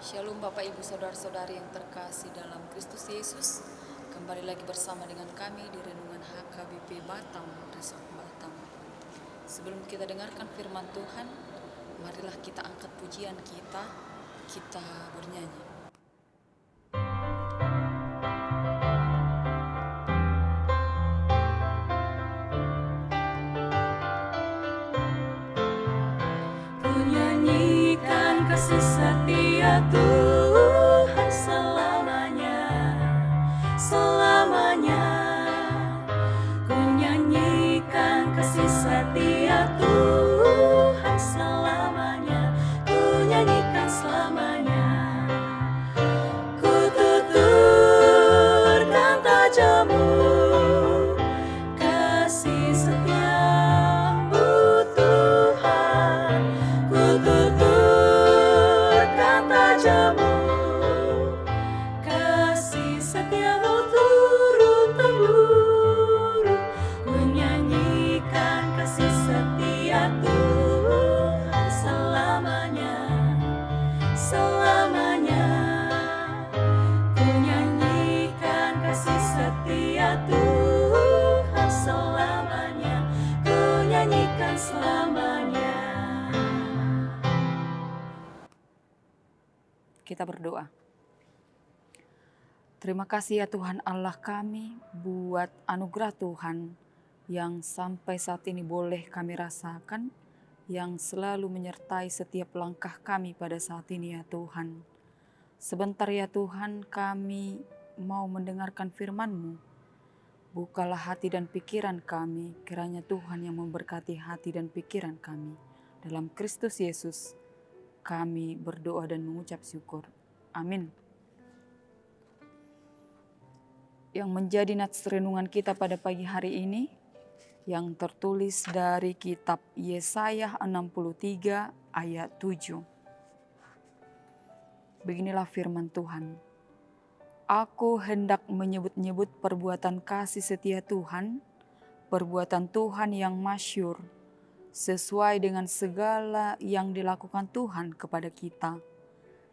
Shalom Bapak Ibu Saudara-saudari yang terkasih dalam Kristus Yesus. Kembali lagi bersama dengan kami di Renungan HKBP Batam, Resort Batam. Sebelum kita dengarkan firman Tuhan, marilah kita angkat pujian kita bernyanyi. Ku nyanyikan kasih setia Tuhan selamanya, selamanya. Ku nyanyikan kasih setia Tuhan selamanya, ku nyanyikan selamanya. Ku tuturkan tajamu kasih setiamu Tuhan, ku tuturkan tajamu kasih setiamu turun-temurun. Ku nyanyikan kasih setia Tuhan selamanya, selamanya. Ku nyanyikan kasih setia Tuhan selamanya, ku nyanyikan selamanya. Kita berdoa. Terima kasih ya Tuhan Allah kami buat anugerah Tuhan yang sampai saat ini boleh kami rasakan, yang selalu menyertai setiap langkah kami pada saat ini ya Tuhan. Sebentar ya Tuhan, kami mau mendengarkan firman-Mu. Bukalah hati dan pikiran kami, kiranya Tuhan yang memberkati hati dan pikiran kami. Dalam Kristus Yesus, kami berdoa dan mengucap syukur. Amin. Yang menjadi nats renungan kita pada pagi hari ini, yang tertulis dari kitab Yesaya 63 ayat 7. Beginilah firman Tuhan. Aku hendak menyebut-nyebut perbuatan kasih setia Tuhan, perbuatan Tuhan yang masyhur, sesuai dengan segala yang dilakukan Tuhan kepada kita,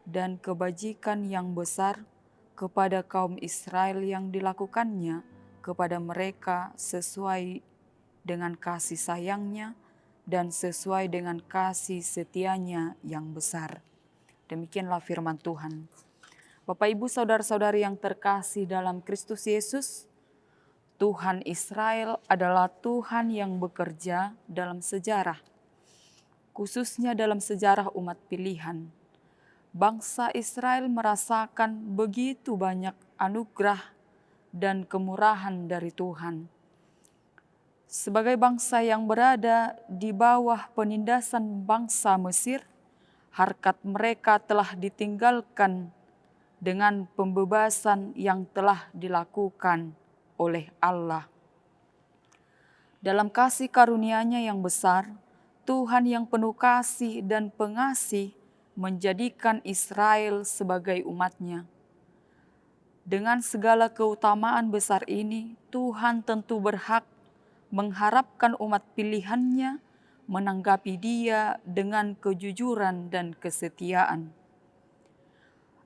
dan kebajikan yang besar kepada kaum Israel yang dilakukannya kepada mereka sesuai dengan kasih sayangnya dan sesuai dengan kasih setianya yang besar. Demikianlah firman Tuhan. Bapak Ibu Saudara-saudari yang terkasih dalam Kristus Yesus, Tuhan Israel adalah Tuhan yang bekerja dalam sejarah, khususnya dalam sejarah umat pilihan. Bangsa Israel merasakan begitu banyak anugerah dan kemurahan dari Tuhan. Sebagai bangsa yang berada di bawah penindasan bangsa Mesir, harkat mereka telah ditinggalkan dengan pembebasan yang telah dilakukan oleh Allah. Dalam kasih karunia-Nya yang besar, Tuhan yang penuh kasih dan pengasih menjadikan Israel sebagai umat-Nya. Dengan segala keutamaan besar ini, Tuhan tentu berhak mengharapkan umat pilihan-Nya menanggapi Dia dengan kejujuran dan kesetiaan.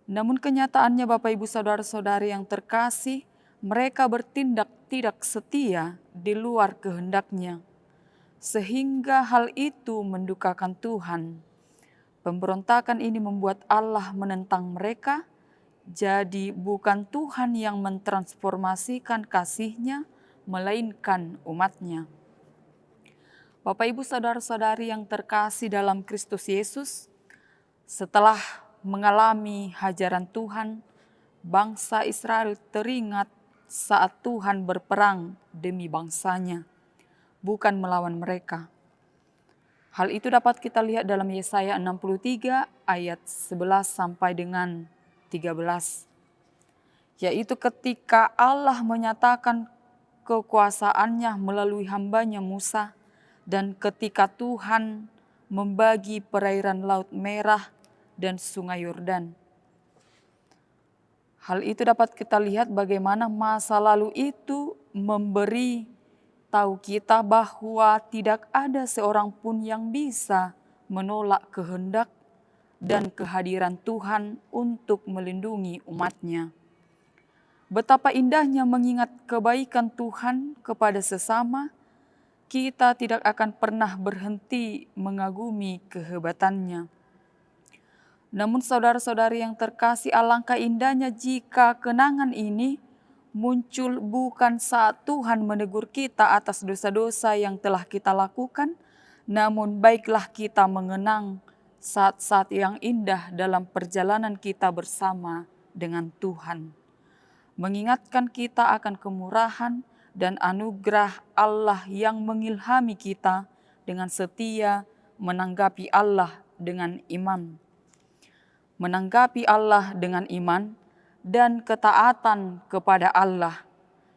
Namun kenyataannya Bapak Ibu Saudara-saudari yang terkasih, mereka bertindak tidak setia di luar kehendak-Nya, sehingga hal itu mendukakan Tuhan. Pemberontakan ini membuat Allah menentang mereka, jadi bukan Tuhan yang mentransformasikan kasih-Nya, melainkan umat-Nya. Bapak Ibu Saudara-saudari yang terkasih dalam Kristus Yesus, setelah mengalami hajaran Tuhan, bangsa Israel teringat saat Tuhan berperang demi bangsanya, bukan melawan mereka. Hal itu dapat kita lihat dalam Yesaya 63 ayat 11 sampai dengan 13. Yaitu ketika Allah menyatakan kekuasaannya melalui hamba-Nya Musa, dan ketika Tuhan membagi perairan Laut Merah dan Sungai Yordan. Hal itu dapat kita lihat bagaimana masa lalu itu memberi tahu kita bahwa tidak ada seorang pun yang bisa menolak kehendak dan kehadiran Tuhan untuk melindungi umat-Nya. Betapa indahnya mengingat kebaikan Tuhan kepada sesama, kita tidak akan pernah berhenti mengagumi kehebatannya. Namun saudara-saudari yang terkasih, alangkah indahnya jika kenangan ini muncul bukan saat Tuhan menegur kita atas dosa-dosa yang telah kita lakukan, namun baiklah kita mengenang saat-saat yang indah dalam perjalanan kita bersama dengan Tuhan. Mengingatkan kita akan kemurahan dan anugerah Allah yang mengilhami kita dengan setia menanggapi Allah dengan iman. Menanggapi Allah dengan iman dan ketaatan kepada Allah,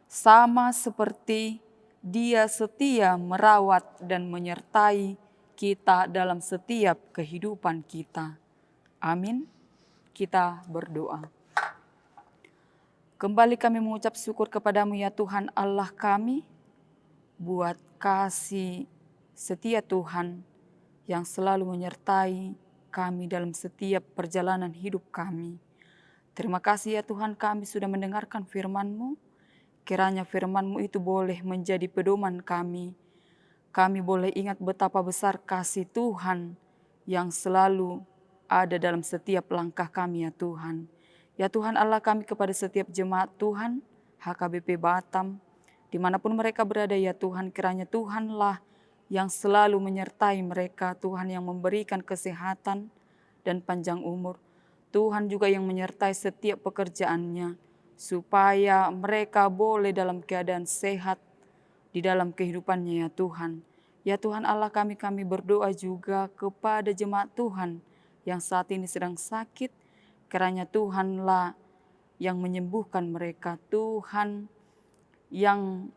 sama seperti Dia setia merawat dan menyertai kita dalam setiap kehidupan kita. Amin. Kita berdoa. Kembali kami mengucap syukur kepadamu ya Tuhan Allah kami, buat kasih setia Tuhan yang selalu menyertai kami dalam setiap perjalanan hidup kami. Terima kasih ya Tuhan, kami sudah mendengarkan firman-Mu. Kiranya firman-Mu itu boleh menjadi pedoman kami. Kami boleh ingat betapa besar kasih Tuhan yang selalu ada dalam setiap langkah kami ya Tuhan. Ya Tuhan Allah kami, kepada setiap jemaat Tuhan, HKBP Batam, dimanapun mereka berada ya Tuhan, kiranya Tuhanlah yang selalu menyertai mereka, Tuhan yang memberikan kesehatan dan panjang umur. Tuhan juga yang menyertai setiap pekerjaannya, supaya mereka boleh dalam keadaan sehat di dalam kehidupannya ya Tuhan. Ya Tuhan Allah kami berdoa juga kepada jemaat Tuhan yang saat ini sedang sakit, kiranya Tuhanlah yang menyembuhkan mereka, Tuhan yang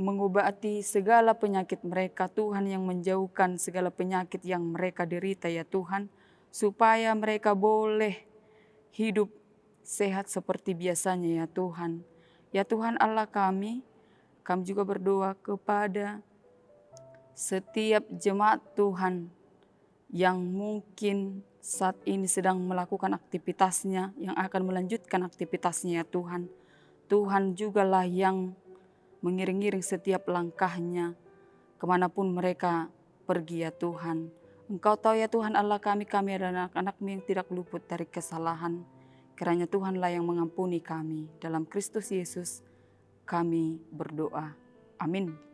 mengobati segala penyakit mereka, Tuhan yang menjauhkan segala penyakit yang mereka derita ya Tuhan, supaya mereka boleh hidup sehat seperti biasanya ya Tuhan. Ya Tuhan Allah kami juga berdoa kepada setiap jemaat Tuhan yang mungkin saat ini sedang melakukan aktivitasnya, yang akan melanjutkan aktivitasnya ya Tuhan. Tuhan jugalah yang mengiring-iring setiap langkahnya kemanapun mereka pergi ya Tuhan. Engkau tahu ya Tuhan Allah kami adalah anak-anak-Mu yang tidak luput dari kesalahan. Kiranya Tuhanlah yang mengampuni kami. Dalam Kristus Yesus kami berdoa. Amin.